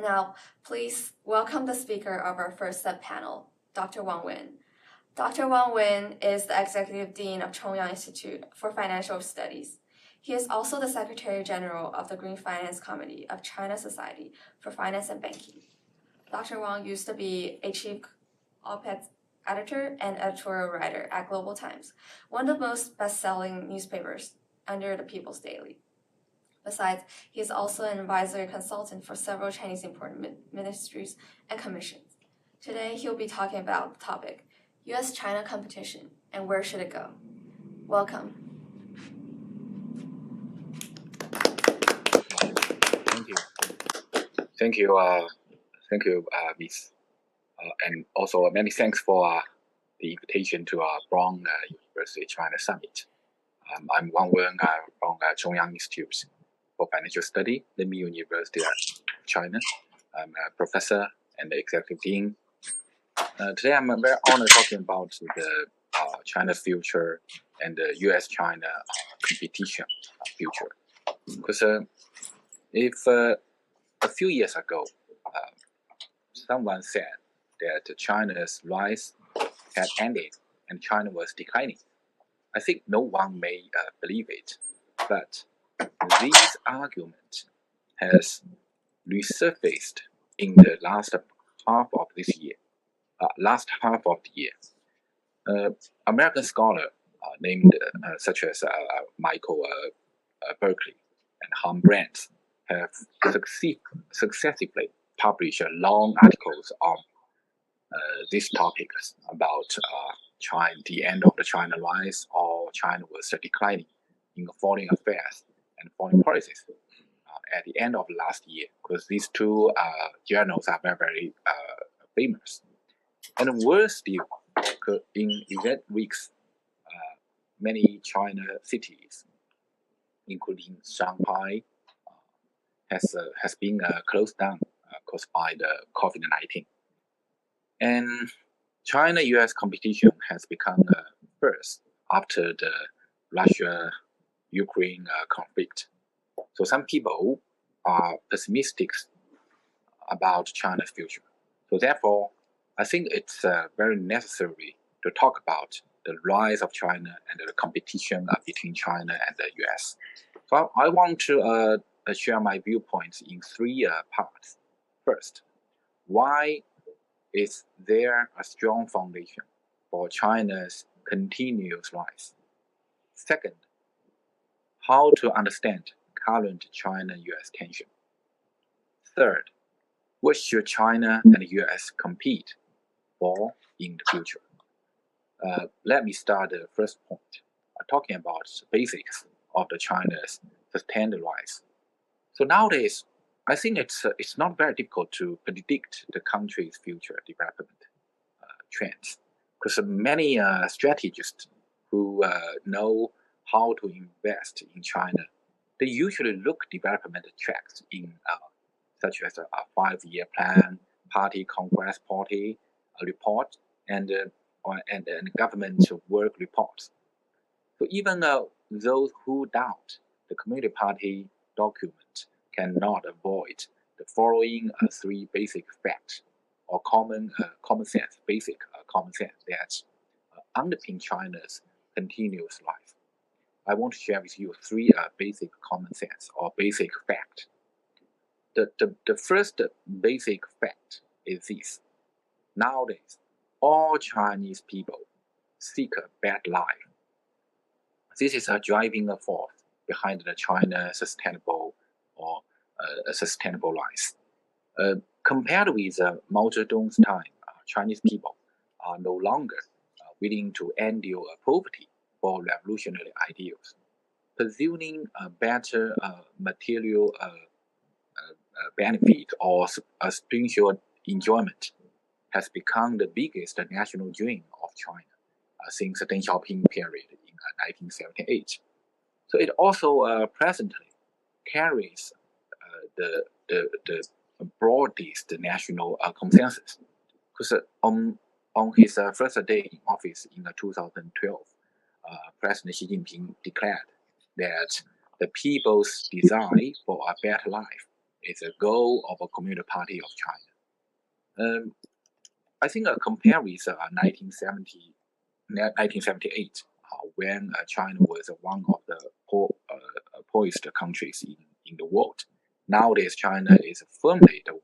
now, please welcome the speaker of our first sub-panel, Dr. Wang Wen. Dr. Wang Wen is the Executive Dean of Chongyang Institute for Financial Studies. He is also the Secretary General of the Green Finance Committee of China Society for Finance and Banking. Dr. Wang used to be a chief op-ed editor and editorial writer at Global Times, one of the most best-selling newspapers under the People's Daily. Besides, he is also an advisory consultant for several Chinese important ministries and commissions. Today, he'll be talking about the topic, U.S.-China competition, and where should it go? Welcome. Thank you, Miss. And also many thanks for the invitation to Brown University China Summit. I'm Wang Wen from Chongyang Institute for Financial Study, Liming University of China. I'm a professor and the executive dean. Today I'm very honored talking about the China's future and the U.S.-China competition future. Because if a few years ago, someone said that China's rise had ended and China was declining, I think no one may believe it. But this argument has resurfaced in the last half of the year. American scholar named such as Michael Berkeley and Han Brandt have successively published long articles on these topics about China, the end of the China rise, or China was declining in foreign affairs and foreign policies at the end of last year, because these two journals are very famous. And worse still, in that weeks, many China cities, including Shanghai, has been closed down caused by the COVID-19. And China-US competition has become first after the Russia-Ukraine conflict. So some people are pessimistic about China's future. So therefore, I think it's very necessary to talk about the rise of China and the competition between China and the US. So I want to share my viewpoints in three parts. First, why is there a strong foundation for China's continuous rise? Second, how to understand current China-US tension. Third, what should China and the US compete for in the future? Let me start the first point, talking about the basics of the China's sustained rise. So nowadays, I think it's not very difficult to predict the country's future development trends, because many strategists who know how to invest in China, they usually look development tracks in such as a 5-year plan, party Congress party report, and government work reports. So even those who doubt the Communist Party document cannot avoid the following three basic facts or common sense that underpin China's continuous rise. I want to share with you three basic common sense or basic fact. The first basic fact is this: nowadays, all Chinese people seek a better life. This is a driving force behind the China sustainable rise. Compared with Mao Zedong's time, Chinese people are no longer willing to endure poverty for revolutionary ideals. Pursuing a better material benefit or spiritual enjoyment has become the biggest national dream of China since the Deng Xiaoping period in 1978. So it also presently carries the broadest national consensus. Because on his first day in office in 2012, President Xi Jinping declared that the people's desire for a better life is the goal of a Communist Party of China. I think compare with 1978, when China was one of the poorest countries in the world. Nowadays, China is firmly the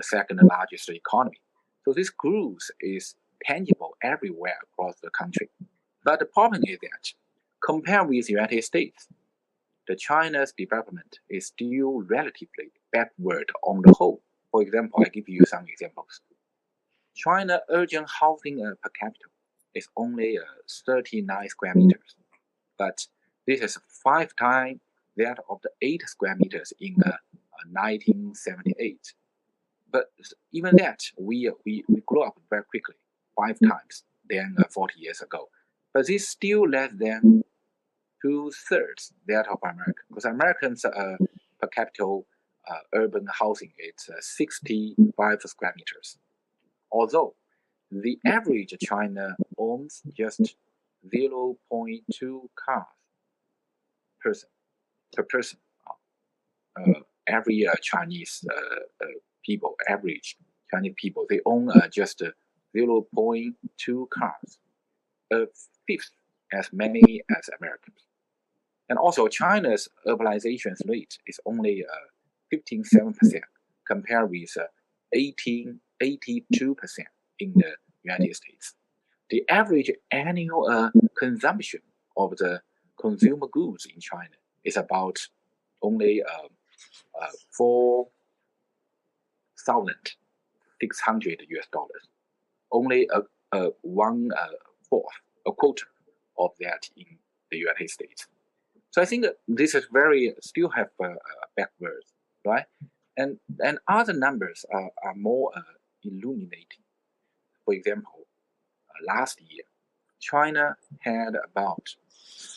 second largest economy. So this growth is tangible everywhere across the country. But the problem is that, compared with the United States, China's development is still relatively backward on the whole. For example, I give you some examples. China urgent housing per capita is only 39 square meters, but this is 5 times that of the 8 square meters in 1978. But even that, we grew up very quickly, 5 times than 40 years ago. But this is still less than 2/3 that of America, because Americans per capita urban housing is 65 square meters. Although the average China owns just 0.2 cars per person. Every Chinese people, average Chinese people, they own just 0.2 cars, a fifth as many as Americans. And also, China's urbanization rate is only 15.7% compared with 82% in the United States. The average annual consumption of the consumer goods in China is about only 4,600 US dollars. Only a quarter of that in the United States. So I think this is still have backwards, right? And other numbers are more illuminating. For example, last year, China had about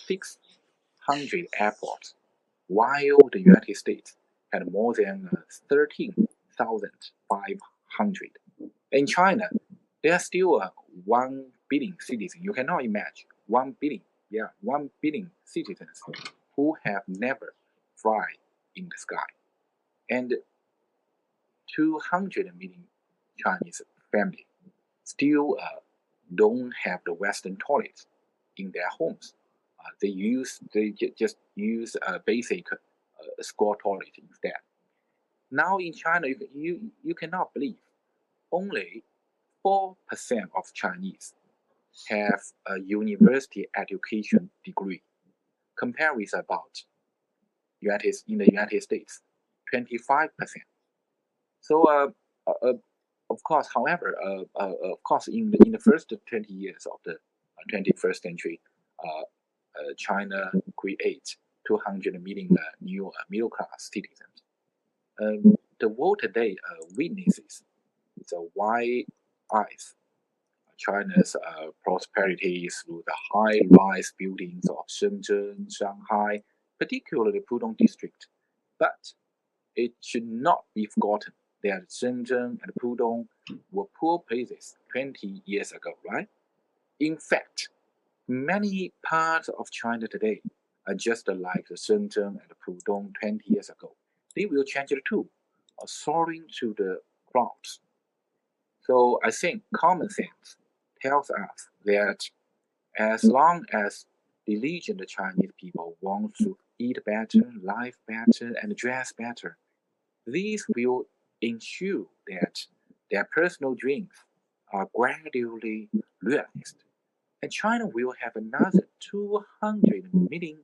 600 airports, while the United States had more than 13,500. In China, there are still 1 billion citizens. You cannot imagine 1 billion. 1 billion citizens who have never fly in the sky. And 200 million Chinese families still don't have the Western toilets in their homes. They just use a basic square toilet instead. Now in China, you cannot believe only 4% of Chinese have a university education degree, compared with about in the United States, 25%. So of course, however, of course, in the first 20 years of the 21st century, China creates 200 million new middle class citizens. The world today witnesses the wide eyes China's prosperity through the high-rise buildings of Shenzhen, Shanghai, particularly Pudong district. But it should not be forgotten that Shenzhen and Pudong were poor places 20 years ago, right? In fact, many parts of China today are just like the Shenzhen and Pudong 20 years ago. They will change it too, soaring to the clouds. So I think common sense tells us that as long as diligent Chinese people want to eat better, live better, and dress better, these will ensure that their personal dreams are gradually realized. And China will have another 200 million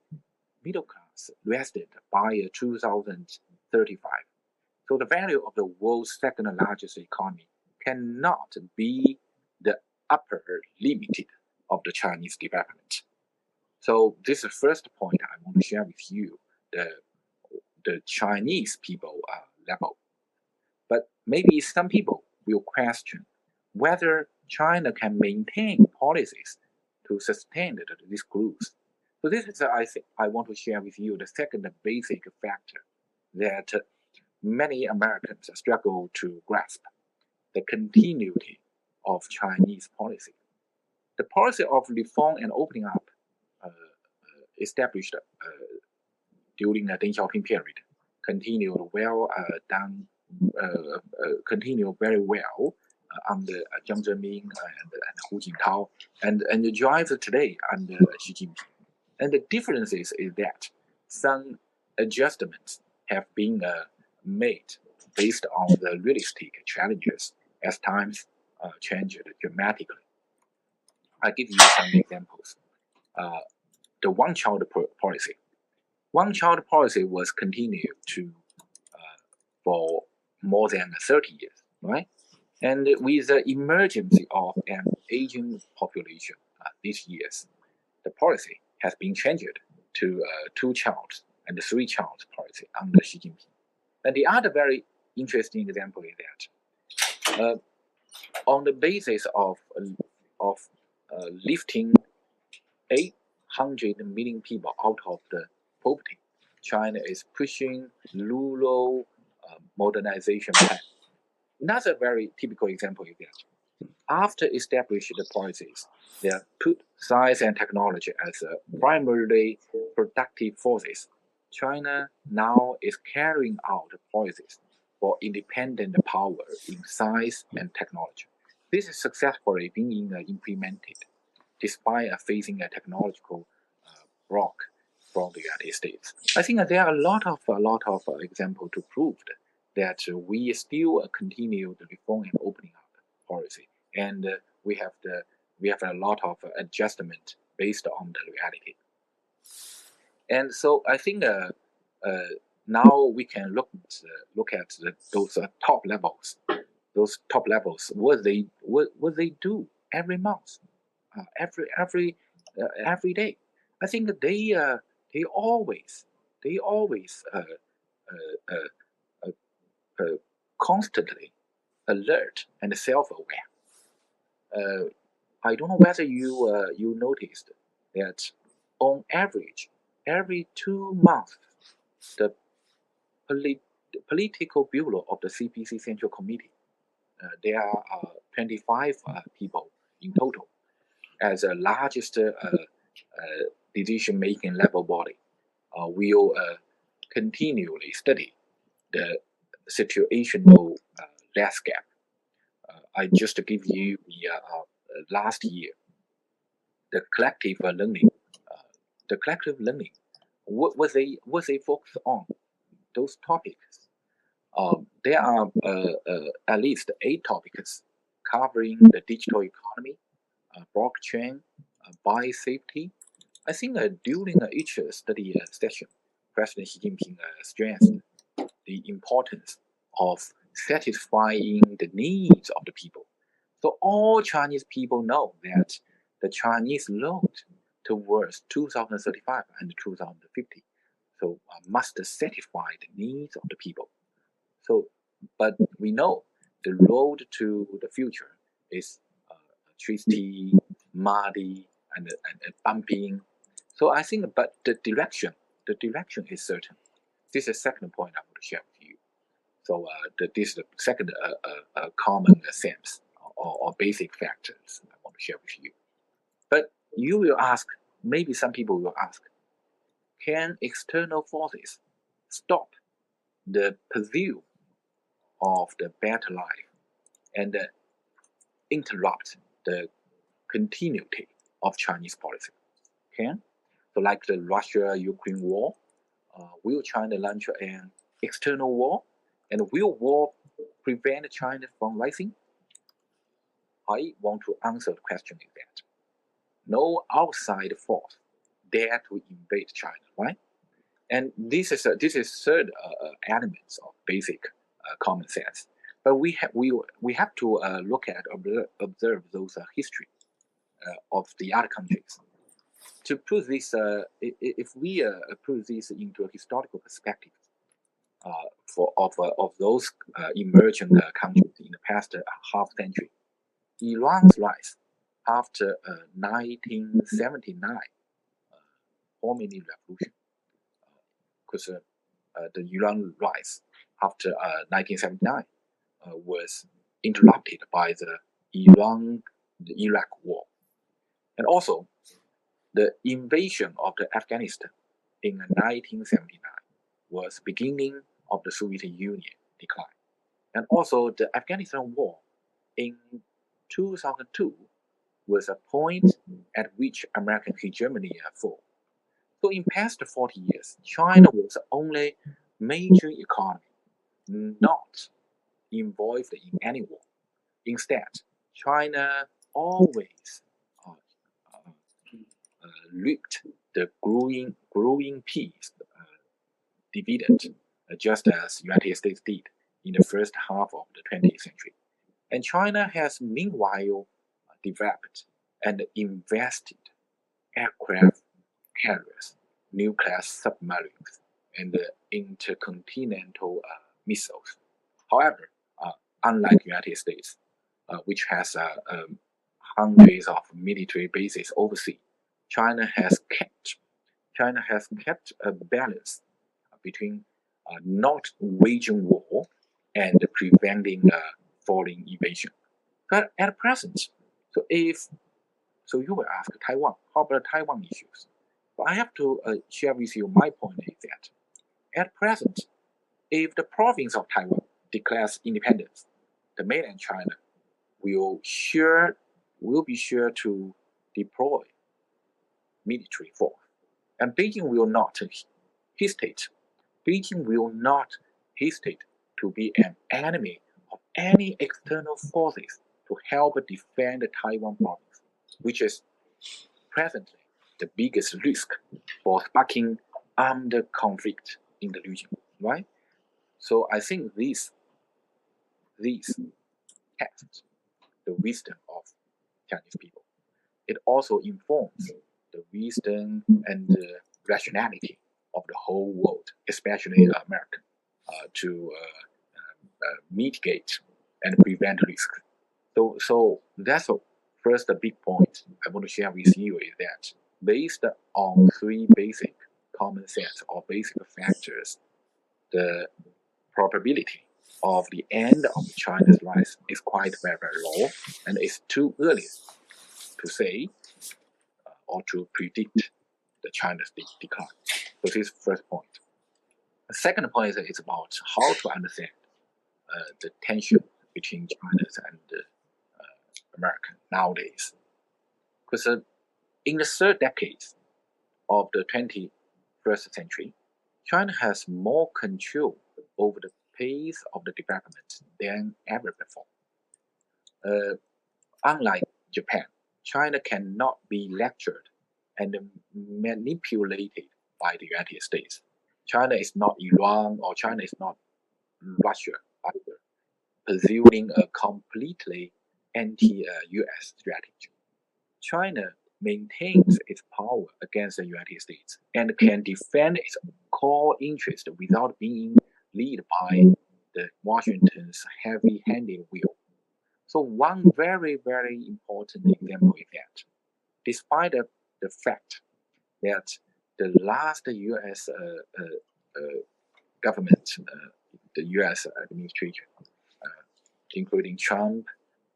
middle class resident by 2035. So the value of the world's second largest economy cannot be the upper limit of the Chinese development. So this is the first point I want to share with you, the Chinese people level. But maybe some people will question whether China can maintain policies to sustain this growth. So this is, I think, I want to share with you the second basic factor that many Americans struggle to grasp: the continuity of Chinese policy. The policy of reform and opening up established during the Deng Xiaoping period continued continued very well under Jiang Zemin and Hu Jintao, and drives today under Xi Jinping. And the difference is that some adjustments have been made based on the realistic challenges as times changed dramatically. I'll give you some examples. The one-child policy. One-child policy was continued for more than 30 years, right? And with the emergence of an aging population these years, the policy has been changed to two-child and three-child policy under Xi Jinping. And the other very interesting example is that on the basis of lifting 800 million people out of the poverty, China is pushing rural modernization plan. Another very typical example is that after establishing the policies, they put science and technology as primarily productive forces. China now is carrying out policies for independent power in science and technology. This is successfully being implemented despite facing a technological block from the United States. I think there are a lot of examples to prove that we still continue the reform and opening up policy, and we have a lot of adjustment based on the reality. And so I think now we can look at those top levels. Those top levels, what they do every month, every day. I think they always constantly alert and self-aware. I don't know whether you noticed that on average, every 2 months, the political bureau of the CPC Central Committee, there are 25 people in total, as the largest decision-making level body, will continually study the situational landscape. I just give you the last year, the collective learning. The collective learning, what they focus on, those topics. There are at least 8 topics covering the digital economy, blockchain, biosafety. I think during each study session, President Xi Jinping stressed the importance of satisfying the needs of the people. So all Chinese people know that the Chinese road towards 2035 and 2050, so must satisfy the needs of the people. So, but we know the road to the future is twisty, muddy, and bumping. So I think, but the direction is certain. This is the second point I want to share with you. So this is the second common sense or basic factors I want to share with you. But you will ask, maybe some people will ask, can external forces stop the pursuit of the better life and interrupt the continuity of Chinese policy? Can? So like the Russia-Ukraine war, will China launch an external war? And will war prevent China from rising? I want to answer the question is that no outside force dare to invade China, right? And this is third elements of basic common sense. But we have to look at observe those history of the other countries. To put this, if we put this into a historical perspective, of those emerging countries in the past half century, Iran's rise after 1979 Khomeini revolution, because the Iran rise after 1979 was interrupted by the Iraq war, and also the invasion of the Afghanistan in 1979 was beginning of the Soviet Union decline. And also the Afghanistan war in 2002 was a point at which American hegemony fell. So in past 40 years, China was the only major economy not involved in any war. Instead, China always reaped the growing peace dividend, just as United States did in the first half of the 20th century. And China has meanwhile developed and invested aircraft carriers, nuclear submarines, and intercontinental missiles. However, unlike United States, which has hundreds of military bases overseas, China has kept a balance between not waging war and preventing foreign invasion. But at present, so you will ask Taiwan, how about Taiwan issues? But I have to share with you my point is that at present, if the province of Taiwan declares independence, the mainland China will be sure to deploy military force, and Beijing will not hesitate. Beijing will not hesitate to be an enemy of any external forces to help defend the Taiwan province, which is presently the biggest risk for sparking armed conflict in the region, right? So I think this tests the wisdom of Chinese people. It also informs the wisdom and the rationality of the whole world, especially America, to mitigate and prevent risk. So that's the first big point I want to share with you is that based on three basic common sense or basic factors, the probability of the end of China's rise is quite very, very low, and it's too early to say or to predict the China's decline. So this is the first point. The second point is about how to understand the tension between China and America nowadays. Because in the third decade of the 21st century, China has more control over the pace of the development than ever before. Unlike Japan, China cannot be lectured and manipulated by the United States. China is not Iran or China is not Russia either, pursuing a completely anti-US strategy. China maintains its power against the United States and can defend its core interest without being led by the Washington's heavy-handed will. So one very, very important example is that despite the fact that the last U.S. Government, the U.S. administration, including Trump,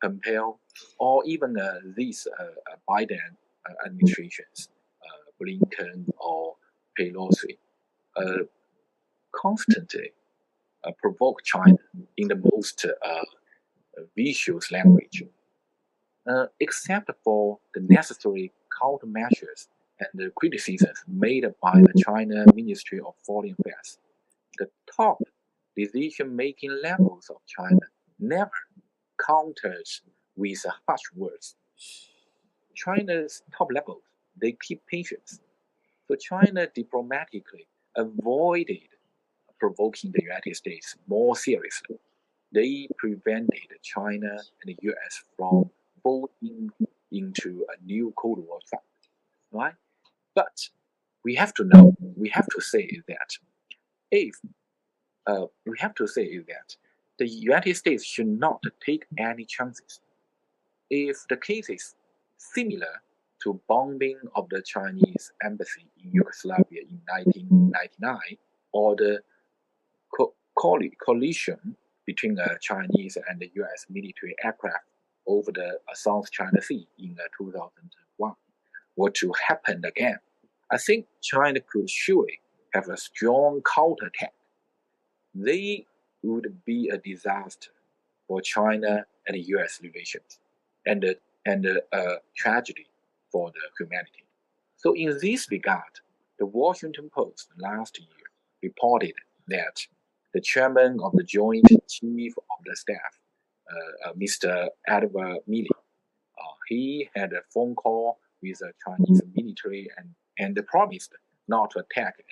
Pompeo, or even these Biden administrations, Blinken or Pelosi, constantly provoke China in the most vicious language, except for the necessary countermeasures and the criticisms made by the China Ministry of Foreign Affairs. The top decision-making levels of China never counters with harsh words. China's top levels, they keep patience. So China diplomatically avoided provoking the United States more seriously. They prevented China and the US from falling into a new Cold War fight, right? But we have to say that the United States should not take any chances. If the case is similar to bombing of the Chinese embassy in Yugoslavia in 1999, or the collision between the Chinese and the US military aircraft over the South China Sea in 2001 were to happen again, I think China could surely have a strong counterattack. they would be a disaster for China and U.S. relations, and a tragedy for the humanity. So, in this regard, the Washington Post last year reported that the chairman of the Joint Chief of the Staff, Mr. Edward Milley, he had a phone call with the Chinese military and promised not to attack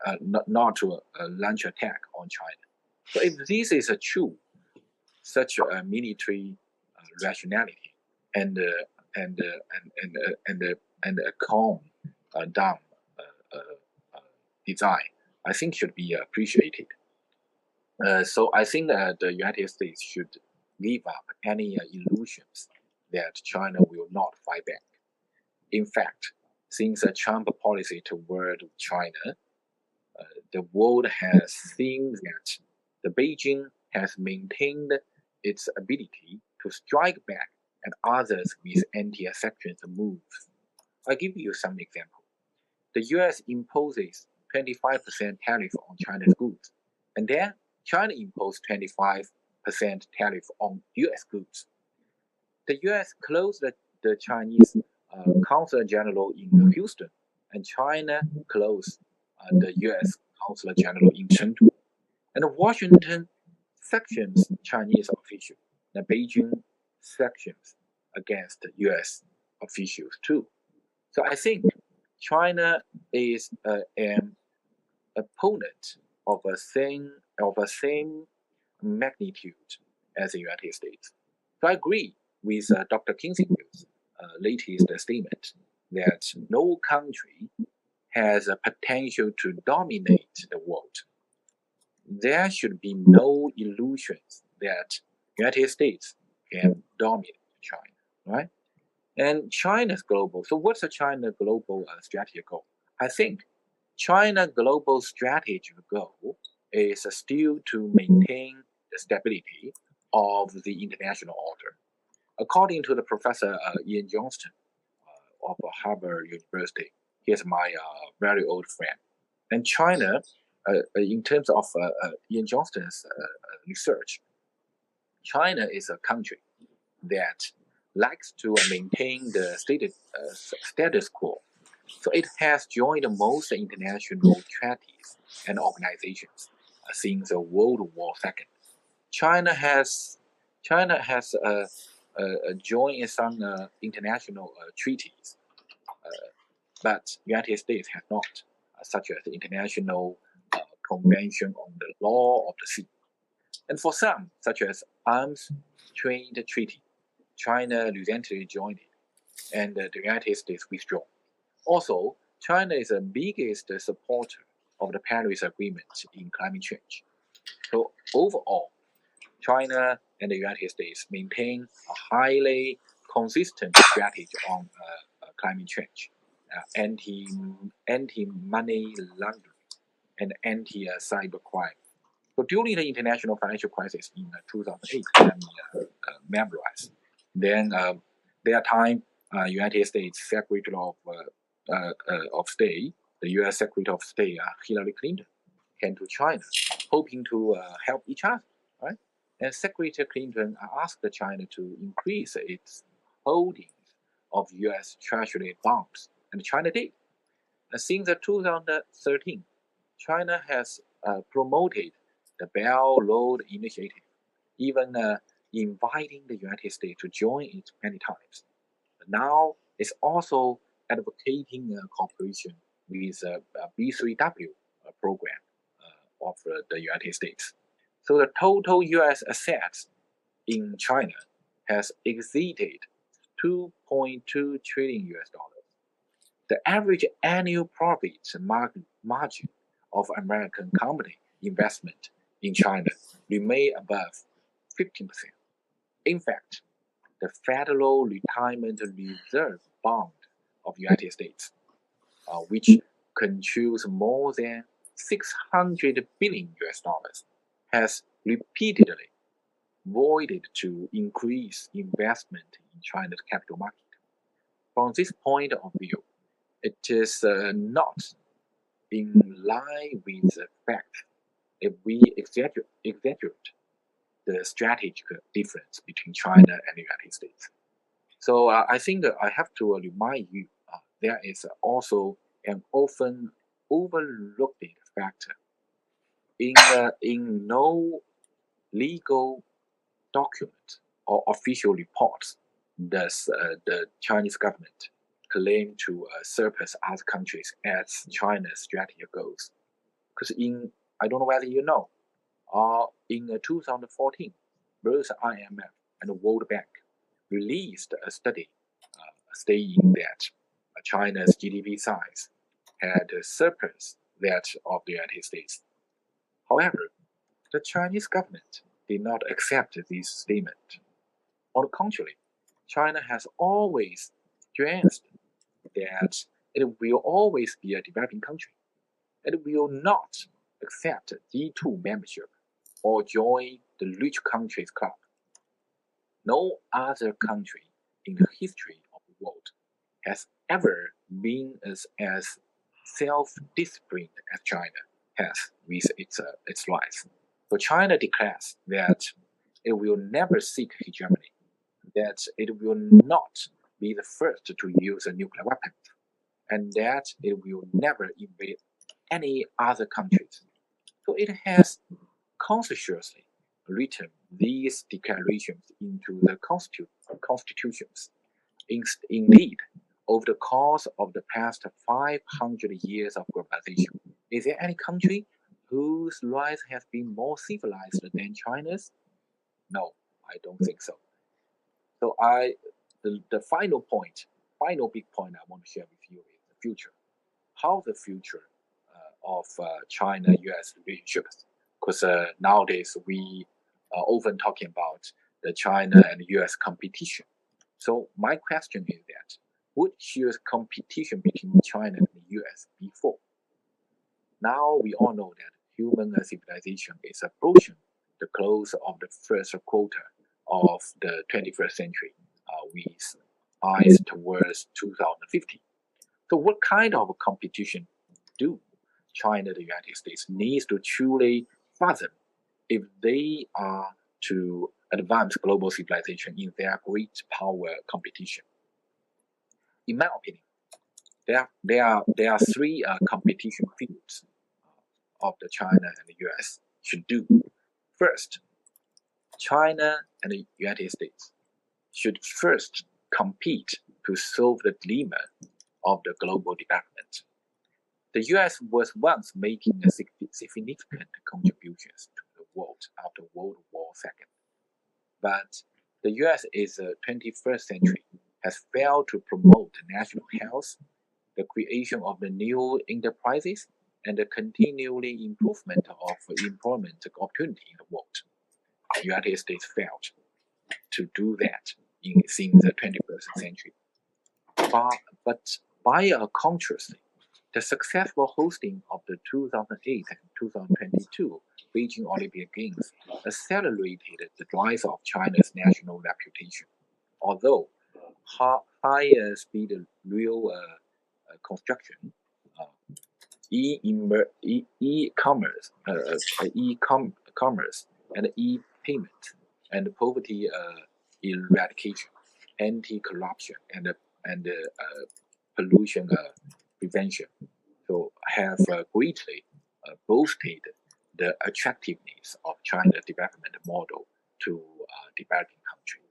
and not to launch attack on China. So if this is true, such a military rationality and a calm, down design, I think should be appreciated. So I think the United States should give up any illusions that China will not fight back. In fact, since the Trump policy toward China, the world has seen that the Beijing has maintained its ability to strike back at others with anti-sanctions moves. I'll give you some examples. The US imposes 25% tariff on China's goods, and then China imposed 25% tariff on US goods. The US closed the Chinese Consul General in Houston, and China closed the US Consul General in Chengdu. And Washington sanctions Chinese officials, and Beijing sanctions against US officials too. So I think China is an opponent of a same magnitude as the United States. So I agree with Dr. Kinsing's latest statement that no country has a potential to dominate the world. There should be no illusions that United States can dominate China, right? And China's global. So what's the China global strategic goal? I think China global strategic goal is still to maintain the stability of the international order. According to the professor Ian Johnston of Harvard University, he is my very old friend. And China, in terms of Ian Johnston's research, China is a country that likes to maintain the status quo. So it has joined most international treaties and organizations since World War II. China has joined some international treaties, but United States has not, such as the International Convention on the Law of the Sea. And for some, such as Arms Trade Treaty, China recently joined it, and the United States withdrew. Also, China is the biggest supporter of the Paris Agreement in climate change. So overall, China and the United States maintain a highly consistent strategy on climate change, anti-money laundering, and anti-cybercrime. So during the international financial crisis in 2008, let me memorize. Then their time, United States Secretary of State, the U.S. Secretary of State Hillary Clinton, came to China, hoping to help each other, right? And Secretary Clinton asked China to increase its holdings of U.S. Treasury bonds, and China did. And since 2013, China has promoted the Belt Road Initiative, even inviting the United States to join it many times. Now it's also advocating cooperation with B3W program of the United States. So the total U.S. assets in China has exceeded $2.2 trillion. The average annual profit margin of American company investment in China remain above 15%. In fact, the Federal Retirement Reserve Bond of United States, which controls more than $600 billion, has repeatedly voided to increase investment in China's capital market. From this point of view, it is not in line with the fact if we exaggerate the strategic difference between China and the United States. So I think I have to remind you there is also an often overlooked factor. In no legal document or official reports does the Chinese government claim to surpass other countries as China's strategy goes. Because I don't know whether you know, in 2014, both IMF and the World Bank released a study stating that China's GDP size had surpassed that of the United States. However, the Chinese government did not accept this statement. On the contrary, China has always stressed that it will always be a developing country. It will not accept G2 membership or join the rich countries club. No other country in the history of the world has ever been as self-disciplined as China has with its rise. So China declares that it will never seek hegemony, that it will not be the first to use a nuclear weapon, and that it will never invade any other countries. So it has consciously written these declarations into the constitutions. Indeed, over the course of the past 500 years of globalization, is there any country whose rise has been more civilized than China's? No, I don't think so. So the final big point I want to share with you is the future. How the future of China-US relationships. Because nowadays we are often talking about the China and US competition. So my question is that, what should competition between China and the US be for? Now we all know that human civilization is approaching the close of the first quarter of the 21st century with eyes towards 2050. So what kind of competition do China and the United States needs to truly fathom if they are to advance global civilization in their great power competition? In my opinion, there are three competition fields of the China and the US should do. First, China and the United States should first compete to solve the dilemma of the global development. The US was once making significant contributions to the world after World War II. But the US is the 21st century has failed to promote national health, the creation of the new enterprises, and the continually improvement of employment opportunity in the world. The United States failed to do that since the 21st century. But by contrast, the successful hosting of the 2008 and 2022 Beijing Olympic Games accelerated the rise of China's national reputation. Although higher speed rail construction, e-commerce, and e-payment, and poverty eradication, anti-corruption, and pollution prevention, so have greatly boosted the attractiveness of China's development model to developing countries.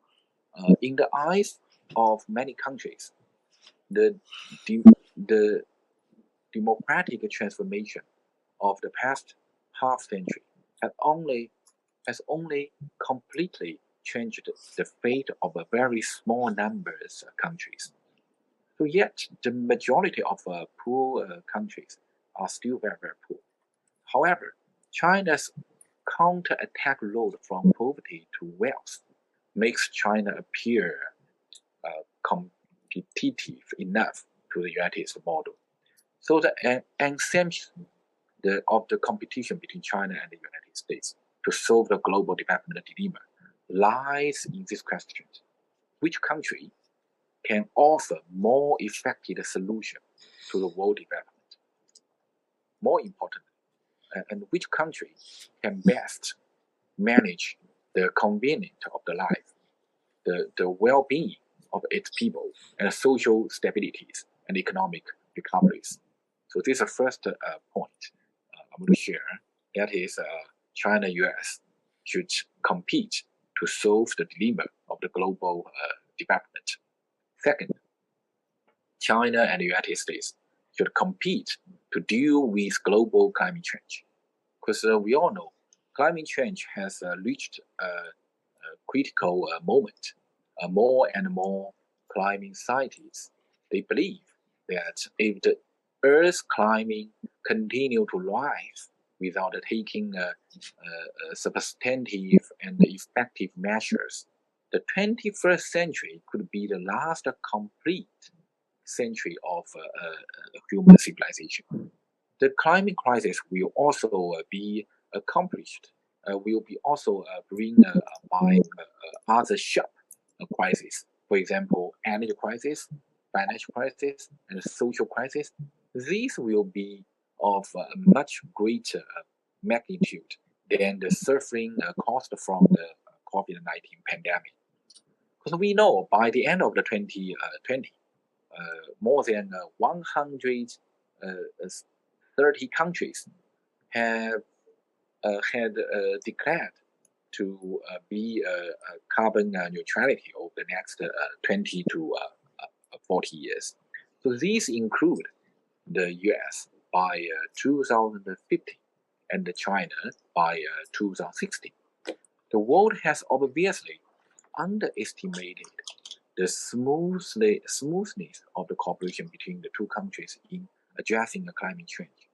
In the eyes of many countries, the democratic transformation of the past half century has only completely changed the fate of a very small number of countries. So yet, the majority of poor countries are still very, very poor. However, China's counter-attack road from poverty to wealth makes China appear competitive enough to the United States model. So the assumption of the competition between China and the United States to solve the global development dilemma lies in these questions. Which country can offer more effective solution to the world development? More importantly, and which country can best manage the convenience of the life, the well-being of its people, and social stabilities and economic recoveries. So this is the first point I want to share. That is, China-US should compete to solve the dilemma of the global development. Second, China and the United States should compete to deal with global climate change. Because we all know climate change has reached a critical moment. More and more climate scientists, they believe that if the Earth's climate continue to rise without taking substantive and effective measures, the 21st century could be the last complete century of human civilization. The climate crisis will also be accomplished, will be also bring by other sharp crises. For example, energy crisis, financial crisis, and social crisis. These will be of much greater magnitude than the suffering caused from the COVID-19 pandemic. Because we know by the end of the 2020, more than 130 countries have had declared to be carbon neutrality over the next 20 to 40 years. So these include the US by 2050 and China by 2060. The world has obviously underestimated the smoothness of the cooperation between the two countries in addressing the climate change.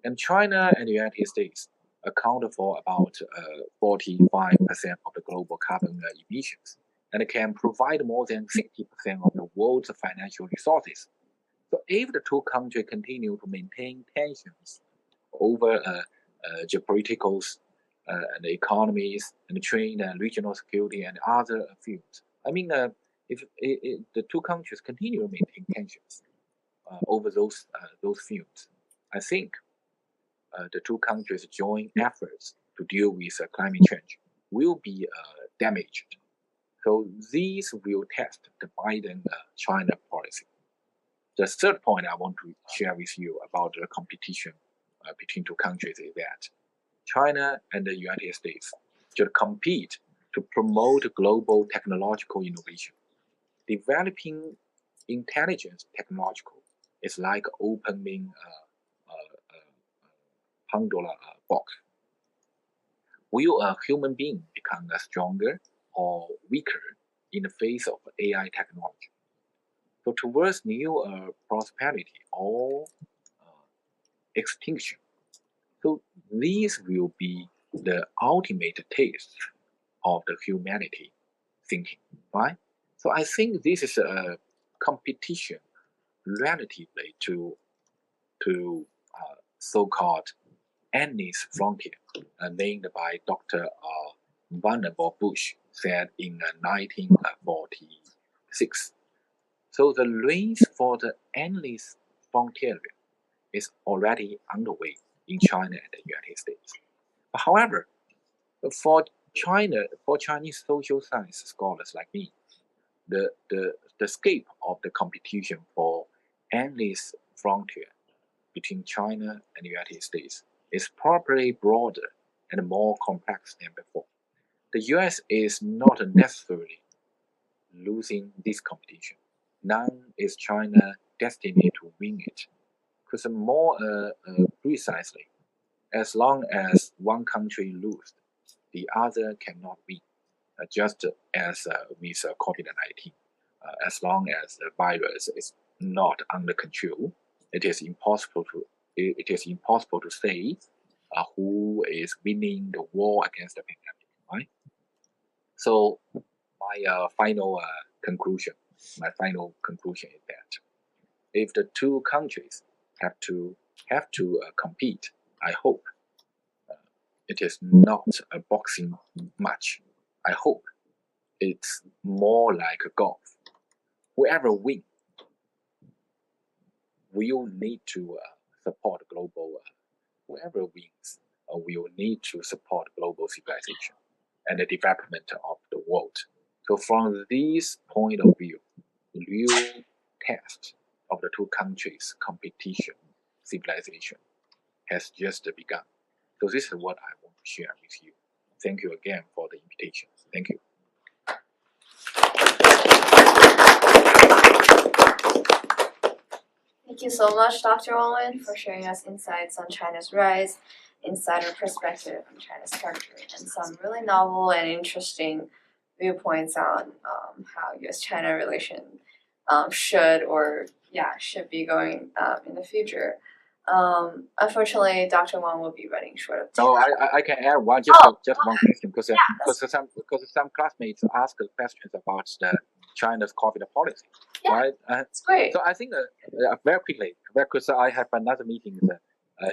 And China and the United States account for about 45% of the global carbon emissions and can provide more than 60% of the world's financial resources. So if the two countries continue to maintain tensions over geopolitical and economies and trade and regional security and other fields, I mean, if the two countries continue to maintain tensions over those fields, I think the two countries' joint efforts to deal with climate change will be damaged. So these will test the Biden-China policy. The third point I want to share with you about the competition between two countries is that China and the United States should compete to promote global technological innovation. Developing intelligence technological is like opening Pandora box. Will a human being become stronger or weaker in the face of AI technology? So towards new prosperity or extinction. So these will be the ultimate taste of the humanity thinking, right? So I think this is a competition relatively to so-called endless frontier named by Dr. Vannevar Bush said in 1946. So the race for the endless frontier is already underway in China and the United States. However, for Chinese social science scholars like me, the scope of the competition for endless frontier between China and the United States is probably broader and more complex than before. The US is not necessarily losing this competition. Nor is China destined to win it. Because more precisely, as long as one country loses, the other cannot win. Just as with COVID-19, as long as the virus is not under control, it is impossible to say who is winning the war against the pandemic, right? So my final conclusion is that if the two countries have to compete, I hope it is not a boxing match. I hope it's more like a golf. Whoever wins will need to support global whoever wins will need to support global civilization and the development of the world. So from this point of view, the real test of the two countries' competition, civilization, has just begun. So this is what I want to share with you. Thank you again for the invitation. Thank you. Thank you so much, Dr. Wang Wen, for sharing us insights on China's rise, insider perspective on China's character, and some really novel and interesting viewpoints on how U.S.-China relation should be going in the future. Unfortunately, Dr. Wang will be running short of time. No, I can add one one question because some classmates ask questions about China's COVID policy. Yeah, right? That's great. So I think very quickly, because I have another meeting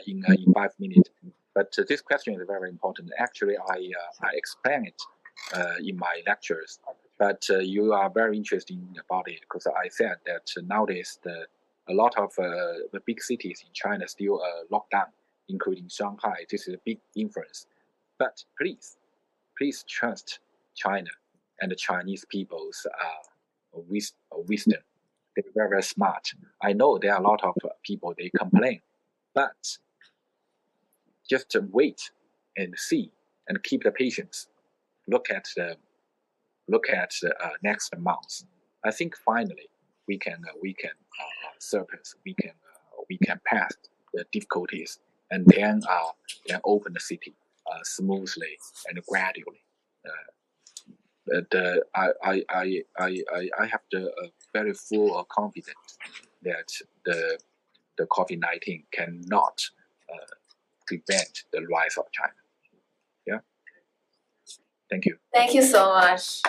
in 5 minutes. But this question is very important. Actually, I explain it in my lectures. But you are very interested about it because I said that nowadays a lot of the big cities in China still locked down, including Shanghai. This is a big influence. But please trust China and the Chinese people's wisdom. They're very, very smart. I know there are a lot of people, they complain. But just wait and see and keep the patience. Look at the next month. I think finally we can surpass. We can pass the difficulties and then open the city smoothly and gradually. I have the very full confidence that the COVID-19 cannot prevent the rise of China. Yeah. Thank you. Thank you so much.